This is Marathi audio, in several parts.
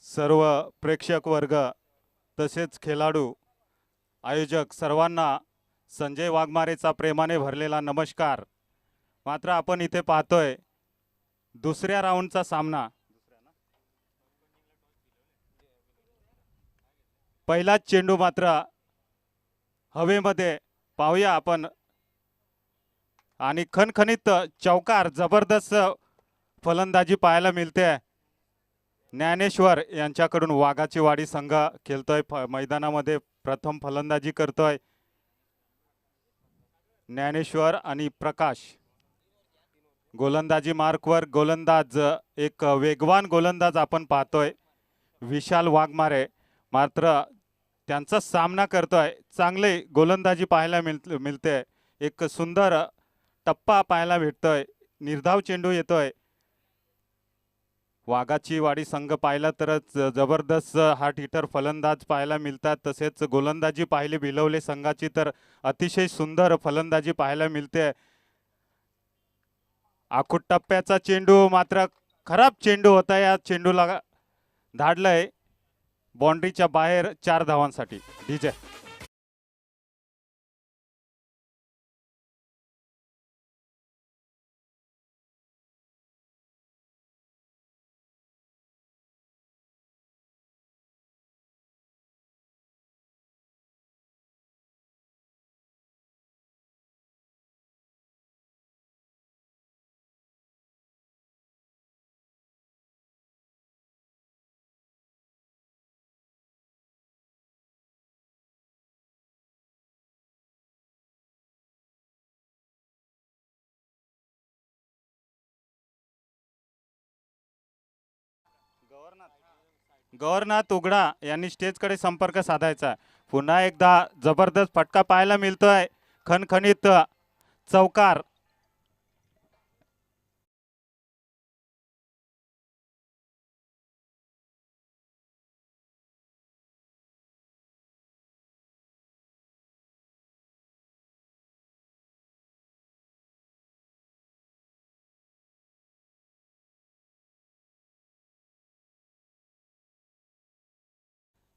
सर्व प्रेक्षक वर्ग तसेच खेळाडू आयोजक सर्वांना संजय वाघमारेचा प्रेमाने भरलेला नमस्कार। मात्र आपण इथे पाहतोय दुसऱ्या राऊंडचा सामना। पहिला चेंडू मात्र हवेमध्ये पाहूया आपण आणि खणखणीत चौकार जबरदस्त फलंदाजी पाहायला मिळते। ज्ञानेश्वर यांच्याकडून वाघाची वाडी संघ खेळतोय, मैदानामध्ये प्रथम फलंदाजी करतोय ज्ञानेश्वर आणि प्रकाश। गोलंदाजी मार्कवर गोलंदाज एक वेगवान गोलंदाज आपण पाहतोय विशाल वाघमारे, मात्र त्यांचा सामना करतोय। चांगले गोलंदाजी पाहायला मिळते, एक सुंदर टप्पा पाहायला भेटतोय, निर्धाव चेंडू येतोय। वाघाची वाडी संघ पाहिला तर जबरदस्त हार्ट हिटर फलंदाज पाहायला मिळतात, तसेच गोलंदाजी पाहिली भिलवले संघाची तर अतिशय सुंदर फलंदाजी पाहायला मिळते। आखूट टप्प्याचा चेंडू मात्र खराब चेंडू होता, या चेंडूला धाडलंय बाउंड्रीच्या बाहेर 4 धावांसाठी। डीजे गव्हर्नर उघडा यांनी स्टेजकडे संपर्क साधायचा। पुन्हा एकदा जबरदस्त फटका पाहायला मिळतोय, खणखणीत चौकार।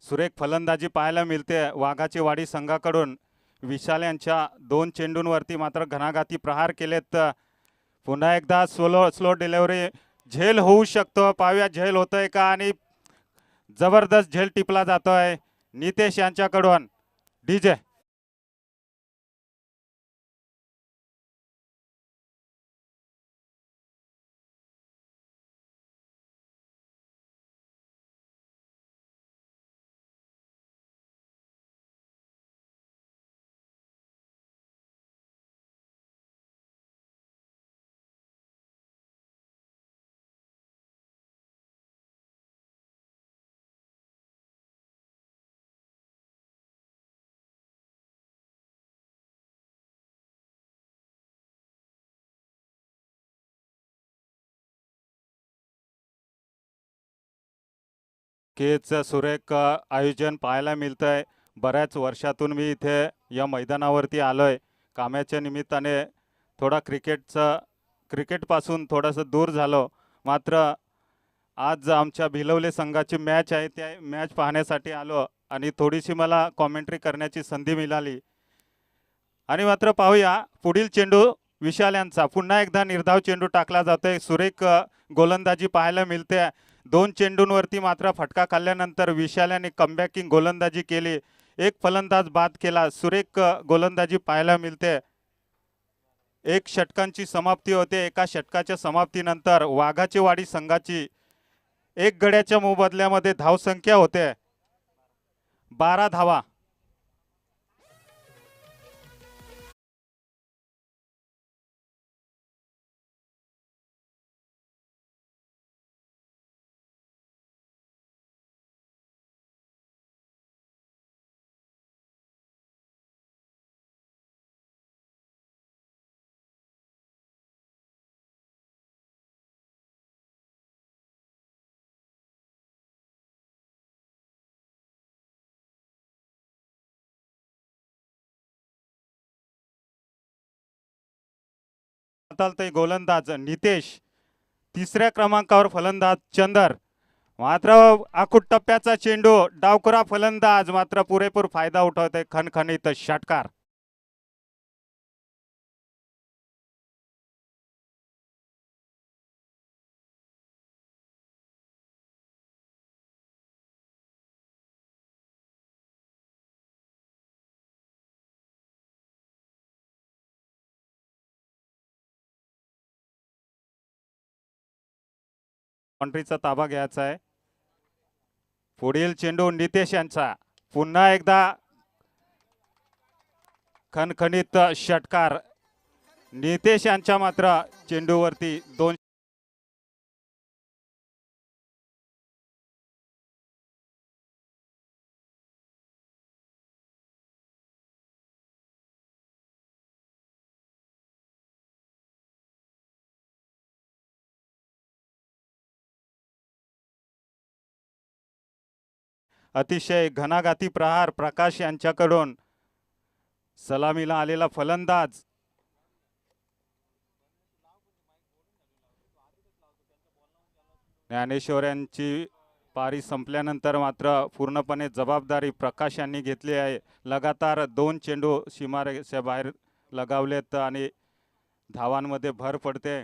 सुरेख फलंदाजी पाहायला मिळते वाघाची वाडी संघाकडून। विशाल यांच्या 2 चेंडूंवरती मात्र घणाघाती प्रहार केलेत। पुन्हा एकदा स्लो डिलिव्हरी, झेल होऊ शकतो, पाहूया झेल होतोय का, आणि जबरदस्त झेल टिपला जातोय नितेश यांच्याकडून। डीजे केच सुरेख आयोजन पाहायला मिळतंय। बऱ्याच वर्षातून मी इथे या मैदानावरती आलोय कामाच्या निमित्ताने। थोडा क्रिकेटपासून थोडंसं दूर झालो, मात्र आज आमच्या भिलवले संघाची मॅच आहे, त्या मॅच पाहण्यासाठी आलो आणि थोडीशी मला कॉमेंट्री करण्याची संधी मिळाली। आणि मात्र पाहूया पुढील चेंडू विशाल यांचा, पुन्हा एकदा निर्धाव चेंडू टाकला जातोय। सुरेख गोलंदाजी पाहायला मिळते। 2 चेंडूंवरती मात्र फटका खाल्ल्यानंतर विशाल यांनी कमबॅकिंग गोलंदाजी केली, एक फलंदाज बाद केला। सुरेख गोलंदाजी पाहायला मिळते। 1 षटकांची समाप्ती होते। एका षटकाच्या समाप्तीनंतर वाघाची वाडी संघाची 1 गड्याच्या मोबदल्यामध्ये धावसंख्या होते 12 धावा। गोलंदाज नितेश, 3ऱ्या क्रमांकावर फलंदाज चंदर, मात्र आखूट टप्प्याचा चेंडू, डावखुरा फलंदाज मात्र पुरेपूर फायदा उठवते, खणखणीत षटकार. बाउंड्रीचा ताबा घ्यायचा आहे. पुढील चेंडू नितेश यांचा, पुन्हा एकदा खणखणीत षटकार. नितेश यांच्या मात्र चेंडूवरती 2. अतिशय घणाघाती प्रहार प्रकाश यांच्याकडून. सलामीला आलेला फलंदाज ज्ञानेश्वर यांची पारी संपल्यानंतर मात्र पूर्णपणे जबाबदारी प्रकाश यांनी घेतली आहे. लगातार 2 चेंडू सीमारेषेच्या बाहेर लगावलेत आणि धावांमध्ये भर पडते.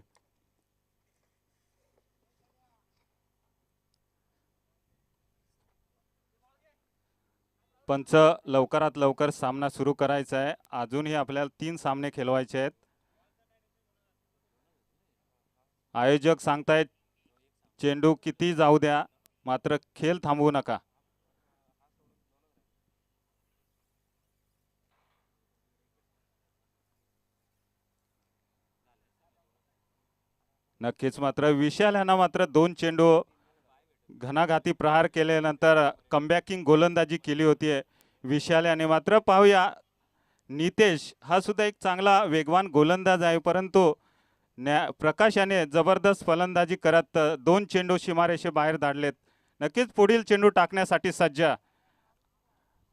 पंच लवकरात लवकर सामना सुरू करायचा आहे. अजूनही आपल्याला 3 सामने खेळवायचे आहेत. आयोजक सांगतायत चेंडू किती जाऊ द्या, मात्र खेळ थांबवू नका. नक्कीच मात्र विशाल यांना मात्र 2 चेंडू घणाघाती प्रहार केल्यानंतर कमबॅकिंग गोलंदाजी केली होती विशाल याने. मात्र पाहूया, नितेश हा सुद्धा एक चांगला वेगवान गोलंदाज आहे, परंतु प्रकाश याने जबरदस्त फलंदाजी करत 2 चेंडू सीमारेषे बाहेर धाडलेत. नक्कीच पुढील चेंडू टाकण्यासाठी सज्ज.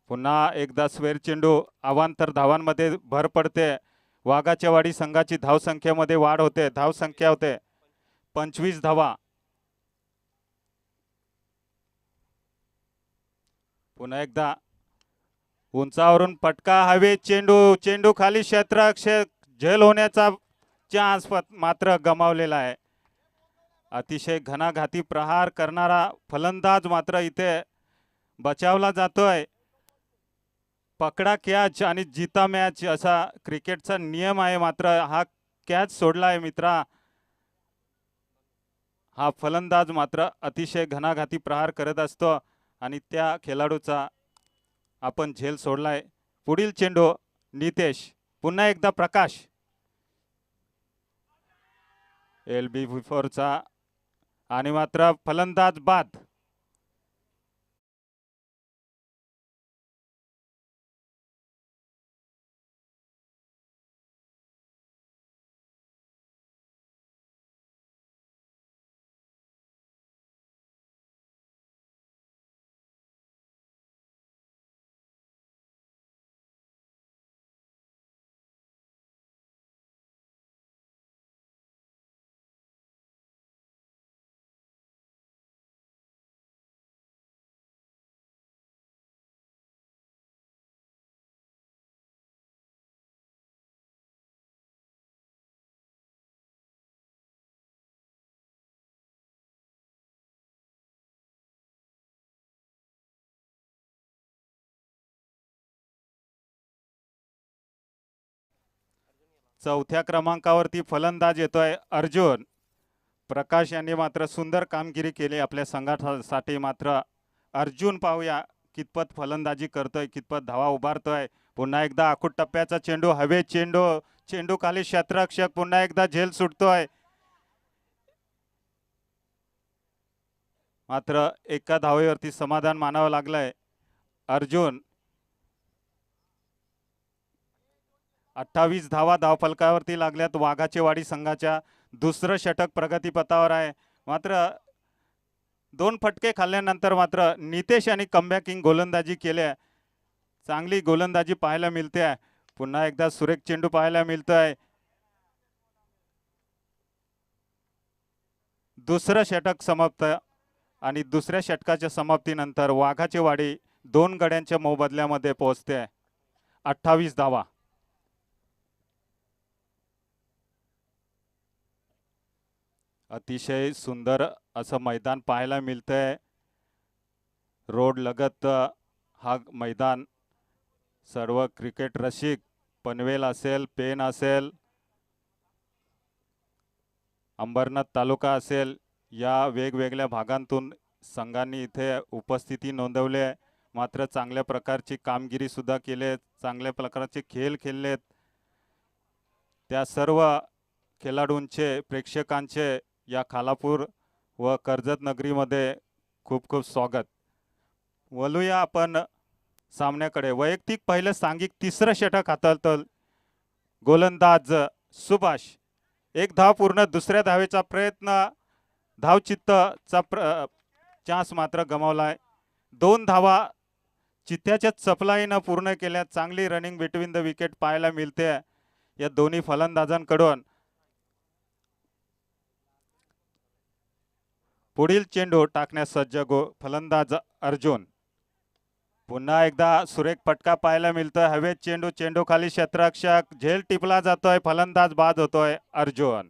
पुन्हा एकदा स्वेर चेंडू, अवांतर धावांमध्ये भर पडते. वाघाच्या वाडी संघाची धावसंख्येमध्ये वाढ होते. धावसंख्या होते 25 धावा. पुन्हा एकदा उंचावरून फटका, हवे चेंडू, चेंडू खाली क्षेत्ररक्षक झेल होण्याचा चान्स मात्र गमावलेला आहे. अतिशय घणाघाती प्रहार करणारा फलंदाज मात्र इथे बचावला जातोय. पकडा कॅच आणि जिता मॅच असा क्रिकेटचा नियम आहे, मात्र हा कॅच सोडलाय मित्रा. हा फलंदाज मात्र अतिशय घणाघाती प्रहार करत असतो आणि त्या खेळाडूचा आपण झेल सोडलाय. पुढील चेंडू नितेश, पुन्हा एकदा प्रकाश. LB4चा आणि मात्र फलंदाज बाद. चौथ्या क्रमांकावरती फलंदाज येतोय अर्जुन. प्रकाश यांनी मात्र सुंदर कामगिरी केली आपल्या संघासाठी. मात्र अर्जुन पाहूया कितपत फलंदाजी करतोय, कितपत धावा उभारतोय. पुन्हा एकदा आखूट टप्प्याचा चेंडू, हवे चेंडू, चेंडू खाली क्षेत्ररक्षक, पुन्हा एकदा झेल सुटतोय. मात्र एका धावेवरती समाधान मानावं लागलंय. अर्जुन 28 धावा धावफलकावरती लागल्यात वाघाचे वाडी संघाच्या. दुसरं षटक प्रगतीपथावर आहे. मात्र 2 फटके खाल्ल्यानंतर मात्र नितेश यांनी कमबॅकिंग गोलंदाजी केली. चांगली गोलंदाजी पाहायला मिळते. पुन्हा एकदा सुरेख चेंडू पाहायला मिळतोय. दुसरं षटक समाप्त. आणि दुसऱ्या षटकाच्या समाप्तीनंतर वाघाची वाडी 2 गड्यांच्या मोबदल्यामध्ये पोहोचते. 28 धावा. अतिशय सुंदर असं मैदान पाहायला मिळतंय. रोड लगत हा मैदान. सर्व क्रिकेट रसिक, पनवेल असेल, पेन असेल, अंबरनाथ तालुका असेल, या वेगवेगळ्या भागांतून संघांनी इथे उपस्थिती नोंदवली आहे. मात्र चांगल्या प्रकारची कामगिरी सुद्धा केली, चांगल्या प्रकारचे खेळ खेळलेत. त्या सर्व खेळाडूंचे, प्रेक्षकांचे या खालापूर व कर्जत नगरीमध्ये खूप खूप स्वागत. वळूया आपण सामन्याकडे. वैयक्तिक पहिलं सांघिक तिसरं षटक हाताळतं गोलंदाज सुभाष. 1 धाव पूर्ण. दुसऱ्या धावेचा प्रयत्न, धावचित्तचा चान्स मात्र गमावलाय. 2 धावा चित्त्याच्या चपलाईनं पूर्ण केल्या. चांगली रनिंग बिटवीन द विकेट पाहायला मिळते या दोन्ही फलंदाजांकडून. पुढील चेंडू टाकण्यास सज्ज फलंदाज अर्जुन. पुन्हा एकदा सुरेख फटका पाहायला मिळतोय. हवेत चेंडू, चेंडू खाली क्षेत्ररक्षक, झेल टिपला जातोय, फलंदाज बाद होतोय अर्जुन.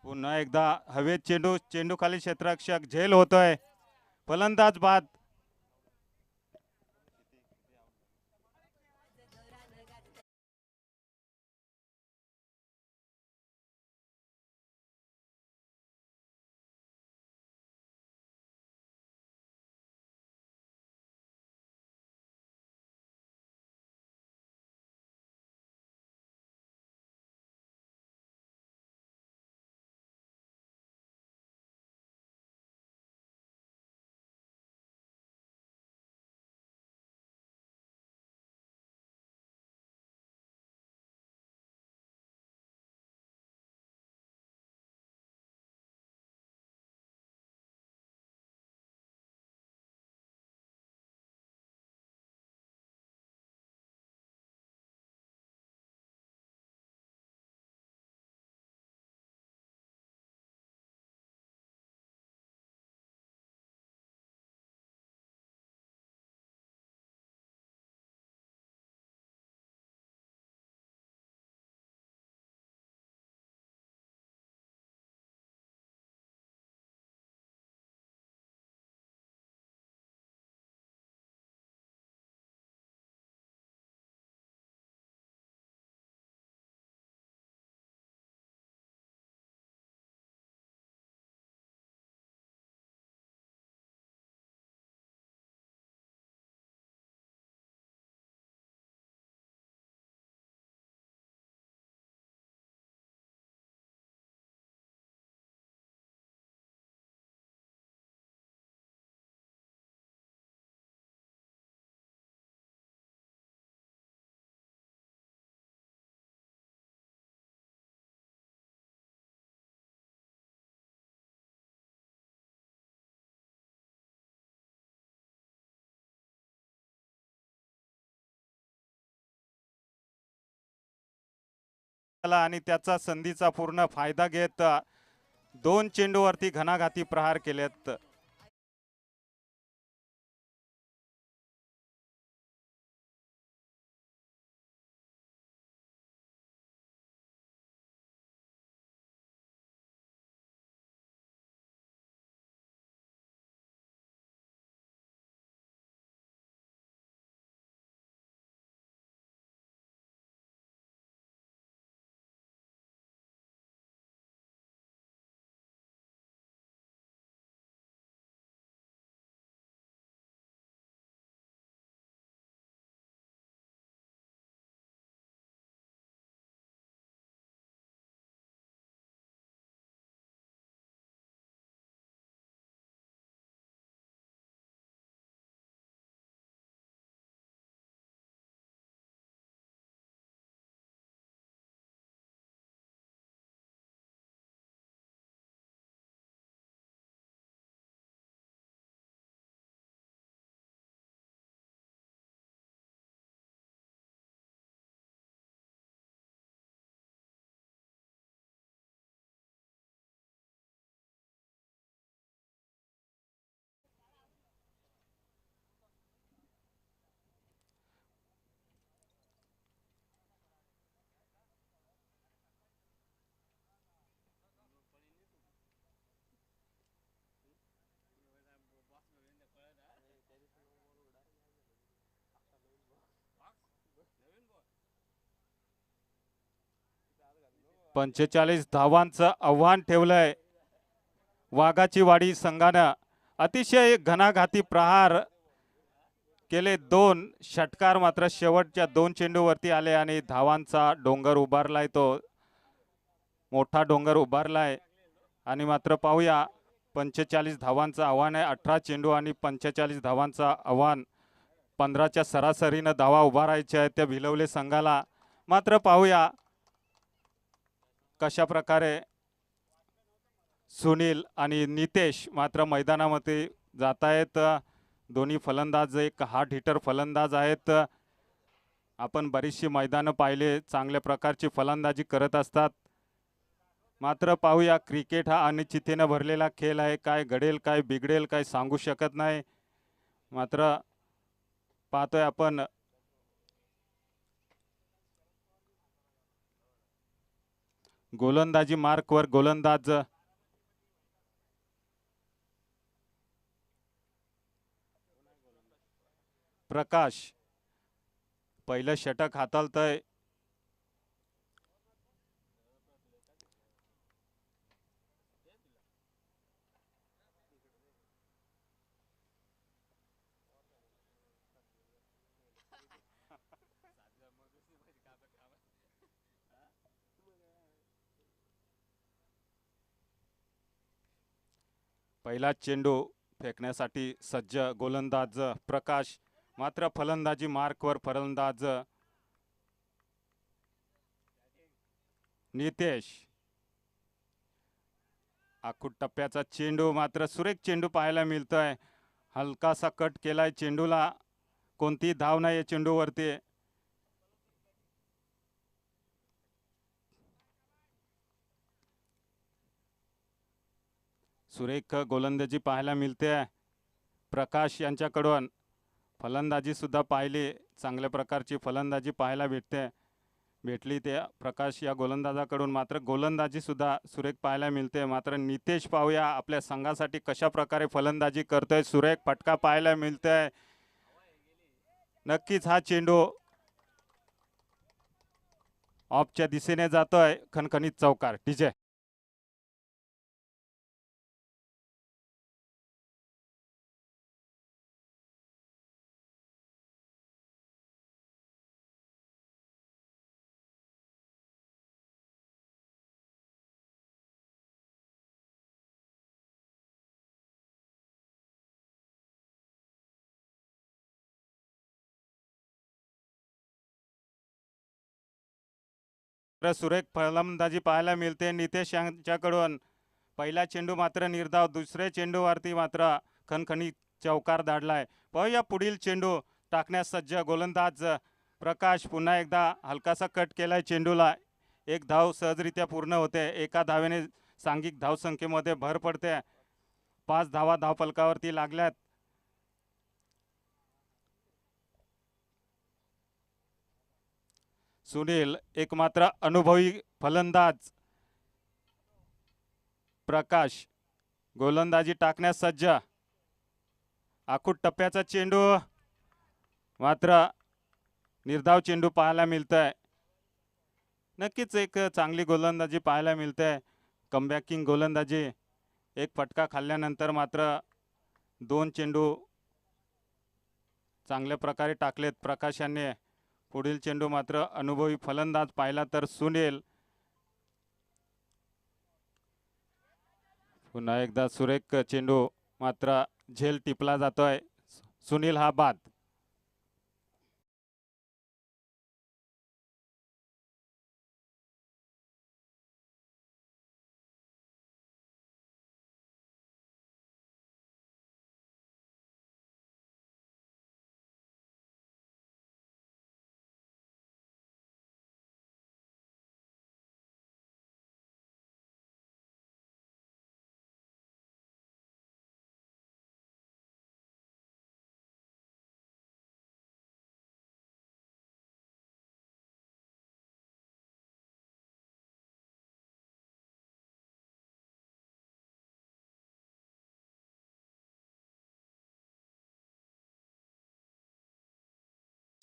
पुन्हा एकदा हवेत चेंडू, चेंडू खाली क्षेत्ररक्षक, झेल होतोय, फलंदाज बाद. आणि त्याचा संधीचा पूर्ण फायदा घेत 2 चेंडूवरती घणाघाती प्रहार केलेत. 45 धावांचं आव्हान ठेवलंय वाघाची वाडी संघानं. अतिशय घणाघाती प्रहार केले, 2 षटकार मात्र शेवटच्या 2 चेंडूवरती आले आणि धावांचा डोंगर उभारलाय, तो मोठा डोंगर उभारलाय. आणि मात्र पाहूया 45 धावांचं आव्हान आहे, 18 चेंडू आणि 45 धावांचं आव्हान. 15च्या सरासरीनं धावा उभारायच्या आहेत त्या भिलवले संघाला. मात्र पाहूया कशा प्रकारे सुनील आणि नितेश मात्र मैदानामध्ये जात आहेत. दोन्ही फलंदाज एक हार्ड हिटर फलंदाज आहेत. आपण बरीचशी मैदानं पाहिले, चांगल्या प्रकारची फलंदाजी करत असतात. मात्र पाहूया, क्रिकेट हा अनिश्चिततेने भरलेला खेळ आहे, काय घडेल काय बिघडेल काय सांगू शकत नाही. मात्र पाहतोय आपण गोलंदाजी मार्कवर गोलंदाज प्रकाश पहिलं षटक हाताळतंय. पहिला चेंडू फेकण्यासाठी सज्ज गोलंदाज प्रकाश. मात्र फलंदाजी मार्कवर फलंदाज नितेश. आखूड टप्प्याचा चेंडू, मात्र सुरेख चेंडू पाहायला मिळतोय. हलकासा कट केलाय चेंडूला, कोणती धाव नाही या चेंडूवरती. सुरेख गोलंदाजी पाहायला मिळते प्रकाश यांच्याकडून. फलंदाजी सुद्धा पाहिली, चांगल्या प्रकारची फलंदाजी पाहायला भेटली त्या प्रकाश या गोलंदाजाकडून. मात्र गोलंदाजी सुद्धा सुरेख पाहायला मिळते. मात्र नितेश पाहूया आपल्या संघासाठी कशा प्रकारे फलंदाजी करतोय. सुरेख फटका पाहायला मिळतोय. नक्कीच हा चेंडू ऑफच्या दिशेने जातोय. खणखणीत चौकार. डीजे सुरेख फलंदाजी पाहायला मिळते नितेश यांच्याकडून. पहिला चेंडू मात्र निर्धाव, दुसऱ्या चेंडूवरती मात्र खणखणीत चौकार धाडलाय. पाहूया पुढील चेंडू टाकण्यास सज्ज गोलंदाज प्रकाश. पुन्हा एकदा हलकासा कट केलाय चेंडूला. एक धाव सहजरित्या पूर्ण होते. एका धावेने सांघिक धावसंख्येमध्ये भर पडते. 5 धावा धावफलकावरती लागल्यात. सुनील एक मात्र अनुभवी फलंदाज प्रकाश गोलंदाजी टाकण्यास सज्ज. आखूड टप्प्याचा चेंडू, मात्र निर्धाव चेंडू पाहायला मिळतोय. नक्कीच एक चांगली गोलंदाजी पाहायला मिळते, कमबॅकिंग गोलंदाजी. एक फटका खाल्ल्यानंतर मात्र 2 चेंडू चांगल्या प्रकारे टाकलेत प्रकाशाने. पुढील चेंडू मात्र अनुभवी फलंदाज पाहिला तर सुनील. पुन्हा एकदा सुरेख चेंडू, मात्र झेल टिपला जातोय. सुनील हा बाद.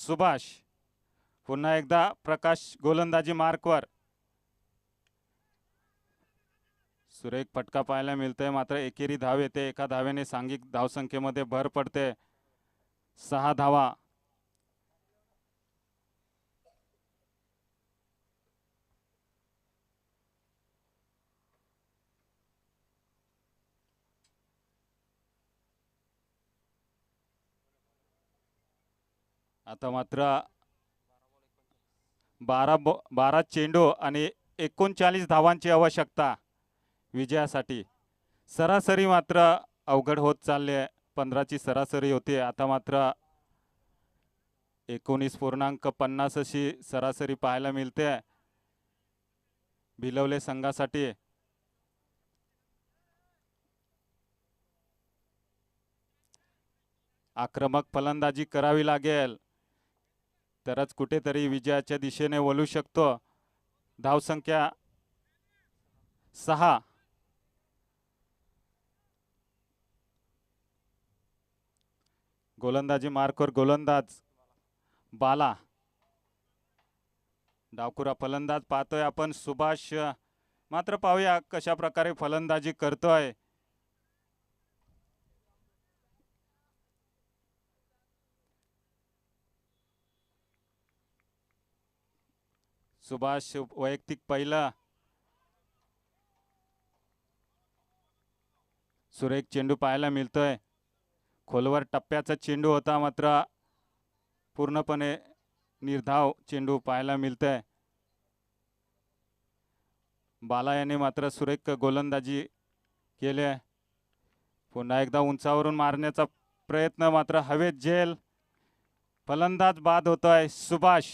सुभाष पुन्हा एकदा प्रकाश गोलंदाजी मार्कवर. सुरेख फटका पाहायला मिळतोय, मात्र एकेरी धाव येते. एका धावेने सांघिक धावसंख्येमध्ये भर पडते. 6 धावा. आता मात्र 12 चेंडू आणि 39 धावांची आवश्यकता विजयासाठी. सरासरी मात्र अवघड होत चालली आहे. 15ची सरासरी होती, आता मात्र 19.50 अशी सरासरी पाहायला मिळते भिलवले संघासाठी. आक्रमक फलंदाजी करावी लागेल, तरच कुठेतरी विजयाच्या दिशेने वळू शकतो. धावसंख्या 6. गोलंदाजी मार्कवर गोलंदाज बाला. डावखुरा फलंदाज पाहतोय आपण सुभाष. मात्र पाहूया कशा प्रकारे फलंदाजी करतोय. सुभाष वैयक्तिक पहिला. सुरेख चेंडू पाहायला मिळतोय. खोलवर टप्प्याचा चेंडू होता, मात्र पूर्णपणे निर्धाव चेंडू पाहायला मिळतोय. बाला याने मात्र सुरेख गोलंदाजी केले. पुन्हा एकदा उंचावरून मारण्याचा प्रयत्न, मात्र हवेत झेल. फलंदाज बाद होतोय सुभाष.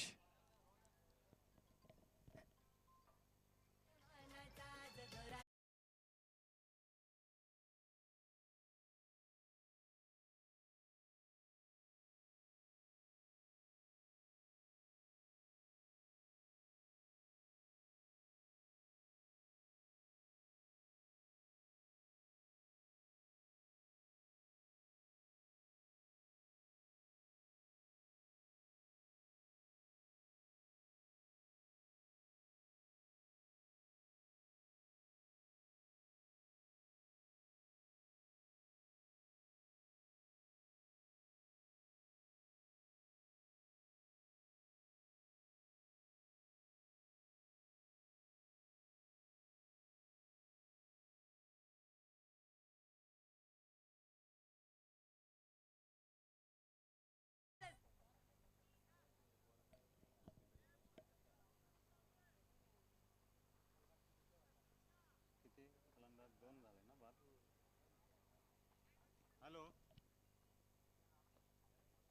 हॅलो,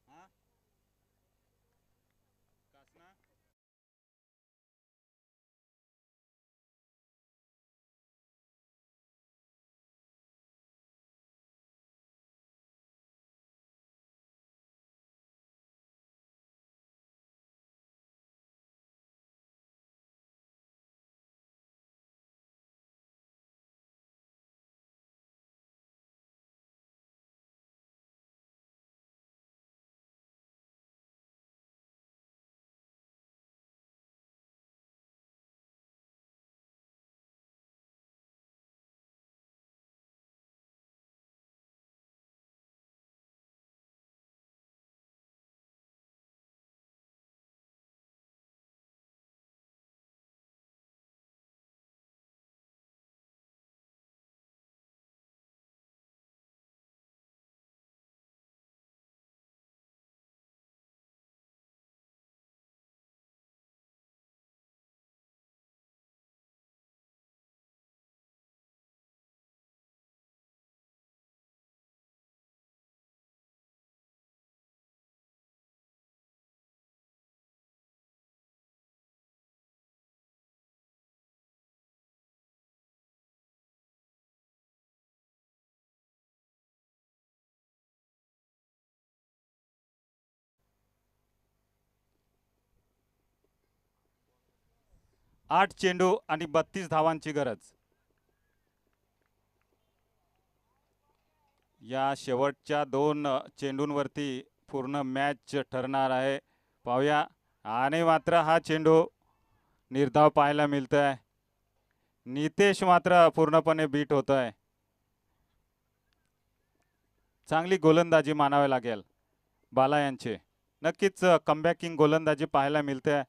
हा कासना. 8 चेंडू आणि 32 धावांची गरज. या शेवटच्या 2 चेंडूंवरती पूर्ण मॅच ठरणार आहे. पाहूया. आणि मात्र हा चेंडू निर्धाव पाहायला मिळतोय. नितेश मात्र पूर्णपणे बीट होतोय. चांगली गोलंदाजी मानावी लागेल बाला यांची. नक्कीच कमबॅकिंग गोलंदाजी पाहायला मिळते.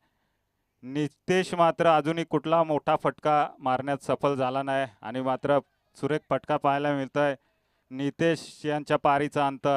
नितेश मात्र अजूनही कुठला मोठा फटका मारण्यात सफल झाला नाही आणि मात्र सुरेख फटका पाहायला मिळतोय नितेश यांच्या पारीचा अंत.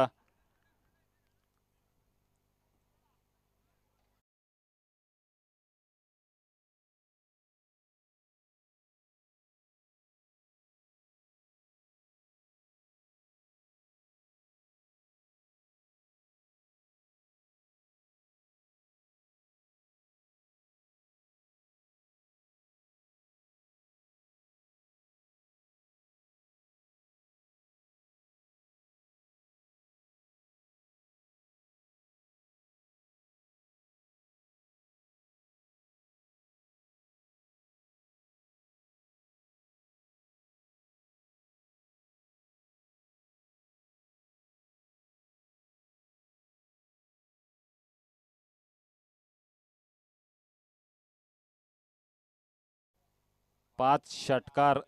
पाच षटकार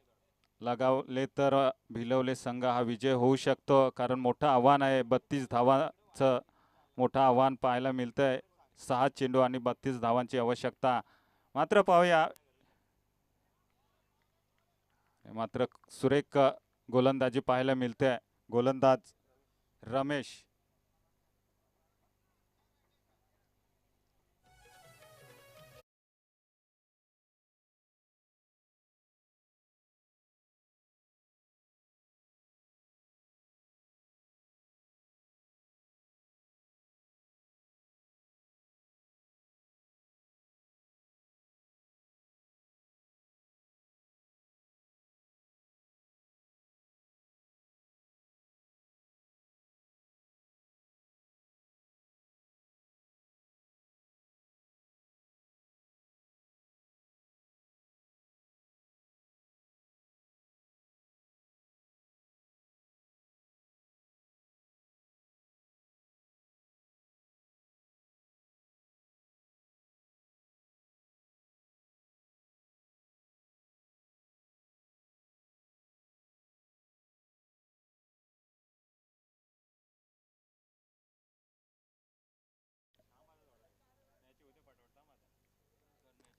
लगावले तर भिलवले संघ हा विजय होऊ शकतो, कारण मोठं आव्हान आहे. 32 धावांचं मोठं आव्हान पाहायला मिळतंय. 6 चेंडू आणि 32 धावांची आवश्यकता. मात्र पाहूया, मात्र सुरेख गोलंदाजी पाहायला मिळते. गोलंदाज रमेश.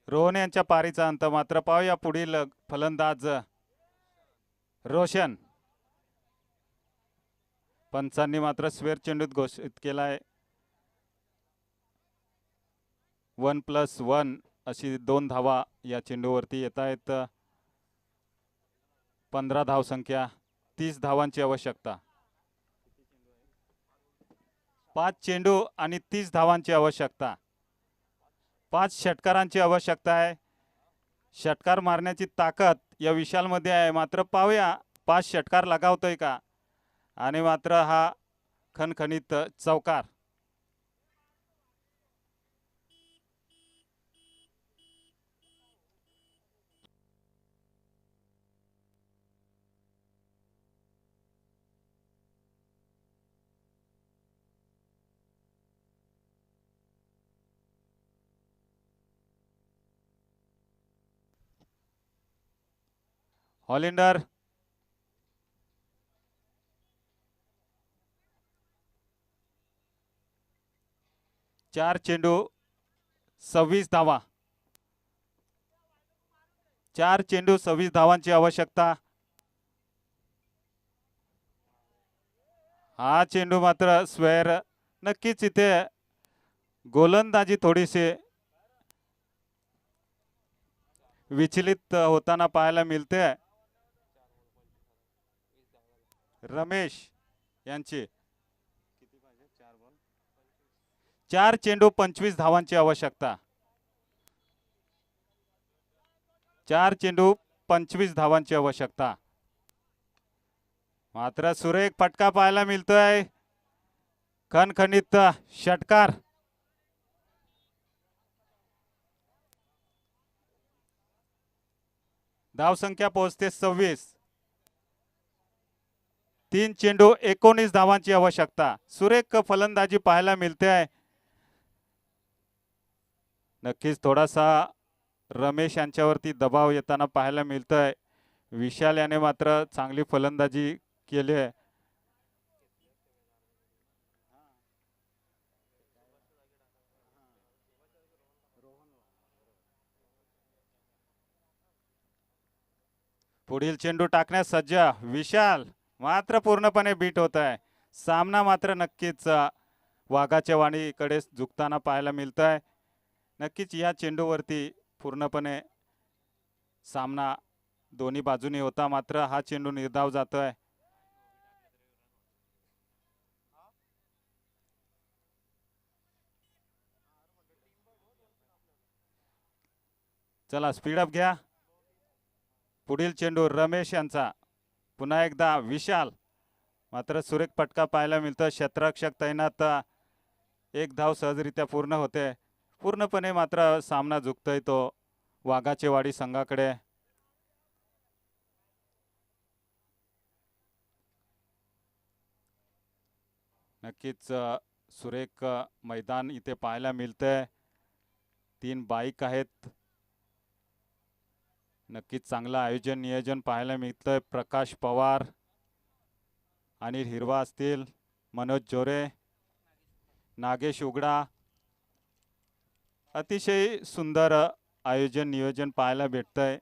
रोहन यांच्या पारीचा अंत. मात्र पाहूया पुढील फलंदाज रोशन. पंचांनी मात्र स्वेर चेंडूत घोषित केलाय. 1+1 अशी 2 धावा या चेंडूवरती येत आहेत. 15 धावसंख्या, 30 धावांची आवश्यकता. 5 चेंडू आणि 30 धावांची आवश्यकता. 5 षटकारांची आवश्यकता आहे. षटकार मारण्याची ताकद या विशालमध्ये आहे. मात्र पाहूया 5 षटकार लगावतोय का, आणि मात्र हा खणखणीत चौकार. हॉलिंडर. चार चेंडू 26 धावा. 4 चेंडू 26 धावांची आवश्यकता. हा चेंडू मात्र स्वेर. नक्कीच इथे गोलंदाजी थोडीशी विचलित होताना पाहायला मिळते. रमेश यांची 4 चेंडू 25 धावांची आवश्यकता. 4 चेंडू 25 धावांची आवश्यकता. मात्र सुरेख फटका पाहायला मिळतोय. खणखणीत षटकार. धावसंख्या पोहोचते 26. 3 चेंडू 19 धावांची आवश्यकता. सुरेख फलंदाजी पाहायला मिळते आहे. नक्कीच थोडासा रमेश यांच्यावरती दबाव येताना पाहायला मिळतोय. विशाल याने मात्र चांगली फलंदाजी केली आहे. पुढील चेंडू टाकण्यास सज्ज विशाल मात्र पूर्णपणे बीट होत आहे. सामना मात्र नक्कीच वाघाच्या वाणीकडे झुकताना पाहायला मिळत आहे. नक्कीच या चेंडूवरती पूर्णपणे सामना दोन्ही बाजूनी होता, मात्र हा चेंडू निर्धाव जातोय. चला स्पीडअप घ्या. पुढील चेंडू रमेश यांचा, पुन्हा एकदा विशाल, मात्र सुरेख फटका पाहायला मिळतो. क्षेत्ररक्षक तैनात, एक धाव सहजरित्या पूर्ण होते. पूर्णपणे मात्र सामना झुकतोय तो वाघाचे वाडी संघाकडे. नक्कीच सुरेख मैदान इथे पाहायला मिळतंय. 3 बाईक आहेत. नक्कीच चांगलं आयोजन नियोजन पाहायला मिळतंय. प्रकाश पवार, अनिल हिरवा असतील, मनोज जोरे, नागेश उगडा, अतिशय सुंदर आयोजन नियोजन पाहायला भेटतंय.